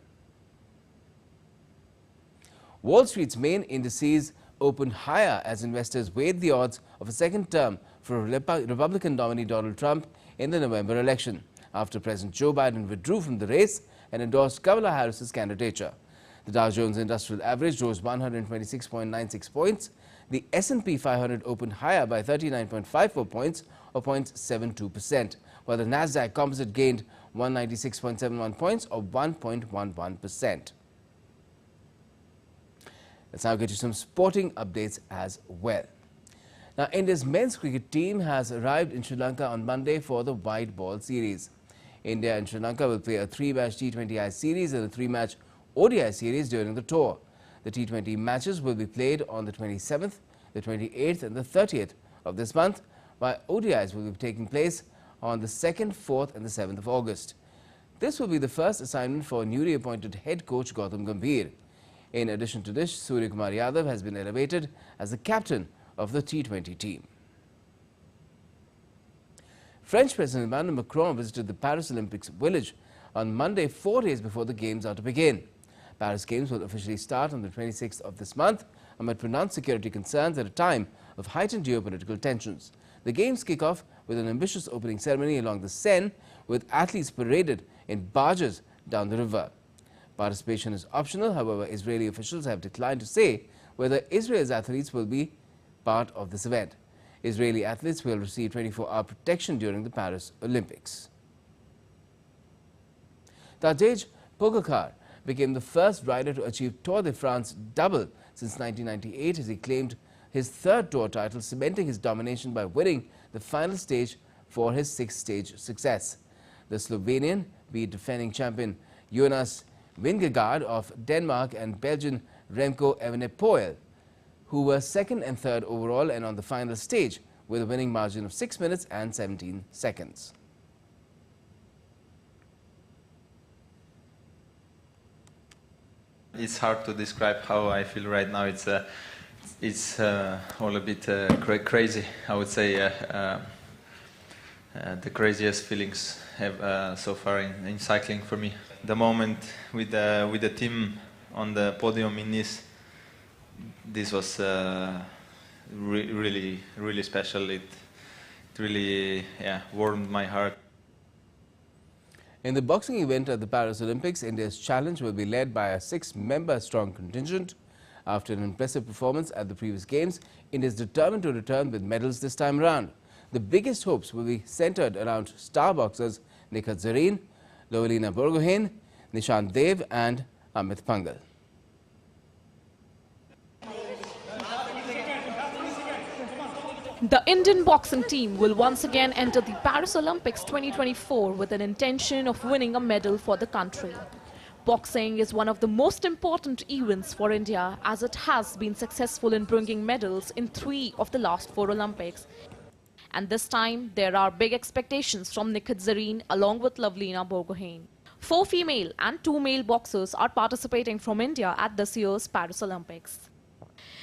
Wall Street's main indices opened higher as investors weighed the odds of a second term for Republican nominee Donald Trump in the November election, after President Joe Biden withdrew from the race and endorsed Kamala Harris's candidature. The Dow Jones Industrial Average rose 126.96 points. The S&P 500 opened higher by 39.54 points, or 0.72%, while the Nasdaq Composite gained 196.71 points, or 1.11%. Let's now get you some sporting updates as well. Now, India's men's cricket team has arrived in Sri Lanka on Monday for the white ball series. India and Sri Lanka will play a 3-match T20I series and a 3-match ODI series during the tour. The T20 matches will be played on the 27th, the 28th and the 30th of this month, while ODIs will be taking place on the 2nd, 4th and the 7th of August. This will be the first assignment for newly appointed head coach Gautam Gambhir. In addition to this, Surya Kumar Yadav has been elevated as the captain of the T20 team. French President Emmanuel Macron visited the Paris Olympics village on Monday, 4 days before the Games are to begin. Paris Games will officially start on the 26th of this month amid pronounced security concerns at a time of heightened geopolitical tensions. The Games kick off with an ambitious opening ceremony along the Seine, with athletes paraded in barges down the river. Participation is optional. However, Israeli officials have declined to say whether Israel's athletes will be part of this event. Israeli athletes will receive 24-hour protection during the Paris Olympics. Tadej Pogacar became the first rider to achieve Tour de France double since 1998 as he claimed his 3rd Tour title, cementing his domination by winning the final stage for his 6th-stage success. The Slovenian beat defending champion Jonas Vingegaard of Denmark and Belgian Remco Evenepoel, who were 2nd and 3rd overall and on the final stage with a winning margin of 6 minutes and 17 seconds. It's hard to describe how I feel right now. It's all a bit crazy. I would say the craziest feelings have so far in cycling for me. The moment with the team on the podium in Nice, this was really special. It really warmed my heart. In the boxing event at the Paris Olympics, India's challenge will be led by a 6-member strong contingent. After an impressive performance at the previous Games, India is determined to return with medals this time around. The biggest hopes will be centered around star boxers Nikhat Zareen, Lovelina Borgohain, Nishant Dev and Amit Pangal. The Indian boxing team will once again enter the Paris Olympics 2024 with an intention of winning a medal for the country. Boxing is one of the most important events for India as it has been successful in bringing medals in 3 of the last 4 Olympics. And this time, there are big expectations from Nikhat Zareen along with Lovelina Borgohain. 4 female and 2 male boxers are participating from India at this year's Paris Olympics.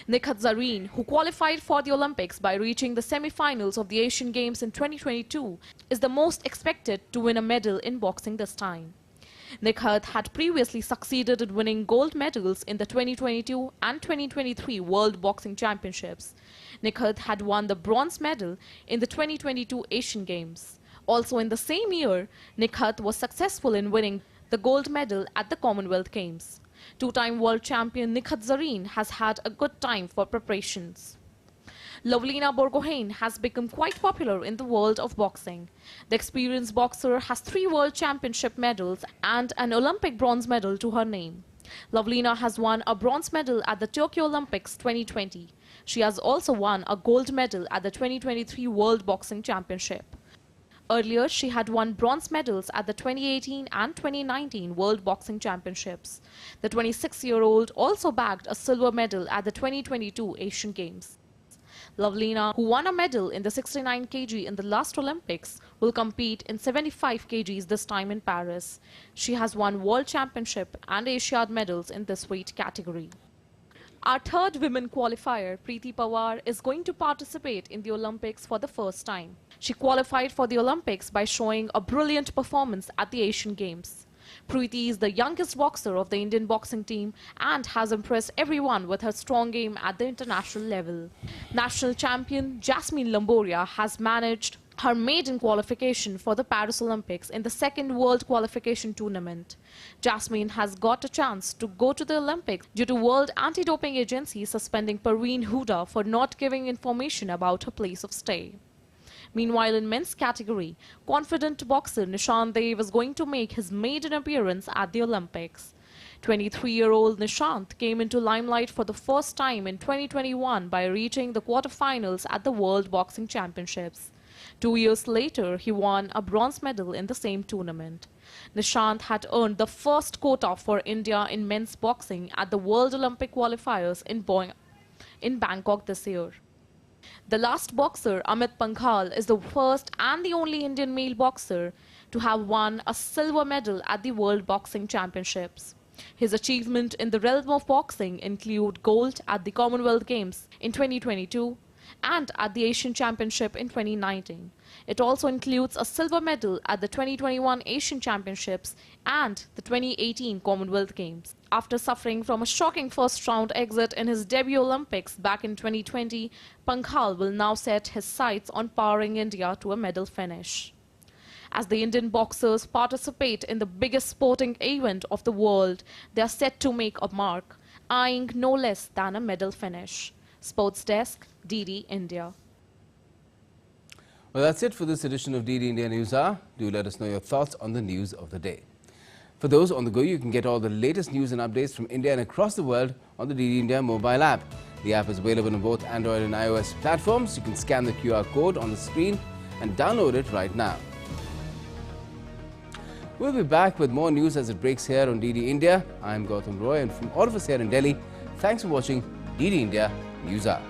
Nikhat Zareen, who qualified for the Olympics by reaching the semi-finals of the Asian Games in 2022, is the most expected to win a medal in boxing this time. Nikhat had previously succeeded in winning gold medals in the 2022 and 2023 World Boxing Championships. Nikhat had won the bronze medal in the 2022 Asian Games. Also in the same year, Nikhat was successful in winning the gold medal at the Commonwealth Games. Two-time world champion Nikhat Zareen has had a good time for preparations. Lovlina Borgohain has become quite popular in the world of boxing. The experienced boxer has 3 world championship medals and an Olympic bronze medal to her name. Lovlina has won a bronze medal at the Tokyo Olympics 2020. She has also won a gold medal at the 2023 World Boxing Championship. Earlier, she had won bronze medals at the 2018 and 2019 World Boxing Championships. The 26-year-old also bagged a silver medal at the 2022 Asian Games. Lovlina, who won a medal in the 69 kg in the last Olympics, will compete in 75 kgs this time in Paris. She has won World Championship and Asiad medals in this weight category. Our third women qualifier, Preeti Pawar, is going to participate in the Olympics for the first time. She qualified for the Olympics by showing a brilliant performance at the Asian Games. Preeti is the youngest boxer of the Indian boxing team and has impressed everyone with her strong game at the international level. National champion Jasmine Lamboria has managed her maiden qualification for the Paris Olympics in the second World Qualification Tournament. Jasmine has got a chance to go to the Olympics due to World Anti-Doping Agency suspending Parveen Huda for not giving information about her place of stay. Meanwhile, in men's category, confident boxer Nishant Dev is going to make his maiden appearance at the Olympics. 23-year-old Nishant came into limelight for the first time in 2021 by reaching the quarterfinals at the World Boxing Championships. 2 years later, he won a bronze medal in the same tournament. Nishant had earned the first quota for India in men's boxing at the World Olympic qualifiers in Bangkok this year. The last boxer, Amit Panghal, is the first and the only Indian male boxer to have won a silver medal at the World Boxing Championships. His achievement in the realm of boxing include gold at the Commonwealth Games in 2022 and at the Asian Championship in 2019. It also includes a silver medal at the 2021 Asian Championships and the 2018 Commonwealth Games. After suffering from a shocking first-round exit in his debut Olympics back in 2020, Panghal will now set his sights on powering India to a medal finish. As the Indian boxers participate in the biggest sporting event of the world, they are set to make a mark, eyeing no less than a medal finish. Sports Desk, DD India. Well, that's it for this edition of DD India News Hour. Do let us know your thoughts on the news of the day. For those on the go, you can get all the latest news and updates from India and across the world on the DD India mobile app. The app is available on both Android and iOS platforms. You can scan the QR code on the screen and download it right now. We'll be back with more news as it breaks here on DD India. I'm Gautam Roy, and from all of us here in Delhi, thanks for watching DD India News Hour.